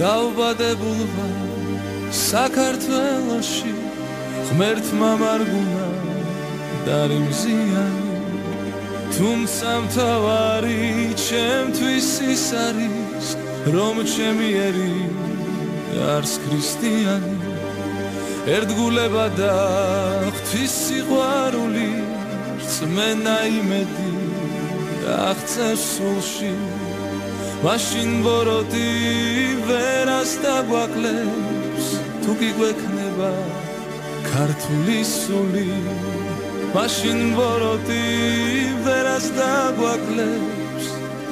დავბადებულ ვარ საქართველოში ღმერთმა მარგუნა დარიმზიანი თუმცა მთავარი ჩემთვის ის არის რომ ჩემი ერი არს ქრისტიანი ერთგულება და ღვთის სიყვარული რწმენა იმედი აღწევს სულში მაშინ ბოროტი ვერას დაგვაკლებს თუ კი გვექნება ქართული სული მაშინ ბოროტი ვერას დაგვაკლებს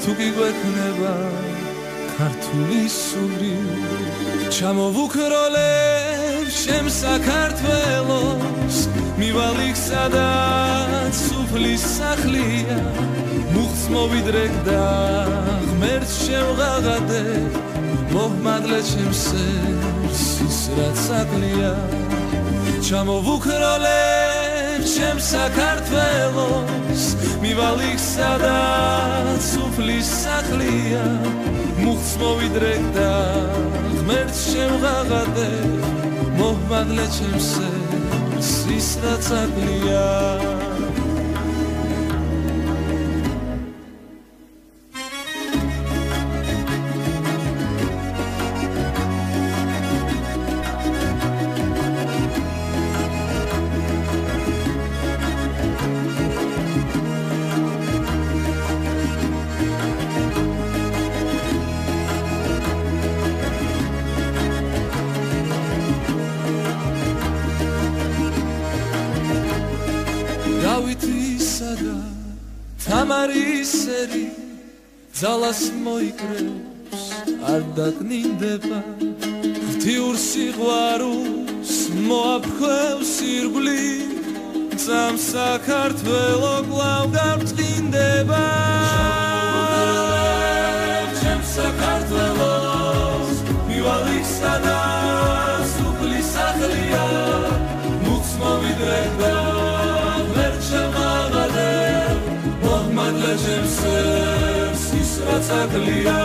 თუ კი გვექნება ქართული სული ჩამოვუქროლებ ჩემ საქართველოს მივალ იქ სადაც სუფლის სახლია მუხს მოვიდრეკ და ღმერთს შევღაღადებ მოჰმადლე ჩემს სერს ის რაც აკლია ჩამოვუქროლებ ჩემ საქართველოს მივალ იქ სადაც სუფლის სახლია მუხს მოვიდრეკ და ღმერთს შევღაღადებ მოჰმადლე ჩემს სერს ის რაც აკლია თამარისერი ძალას მოიკრებს არ დაკნინდება ღვთიურ სიყვარულს მოაფხვევს ირგვლივ ძამ საქართველო კვლავ გამწყინდება ჩემ საქართველოს მივალ იქ სადაც სუფლის სახლია მუხს მოვიდრეკ და ღმერთს შევღაღადებ მოჰმადლე ჩემს სერს ის რაც აკლია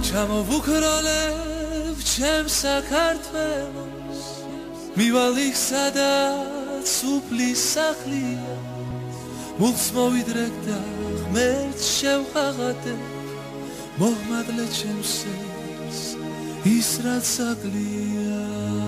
ჩამოვუქროლებ ჩემ საქართველოს მივალ იქ სადაც სუფლის სახლია მუხს მოვიდრეკ და ღმერთს შევღაღადებ მოჰმადლე ჩემს სერს ის რაც აკლია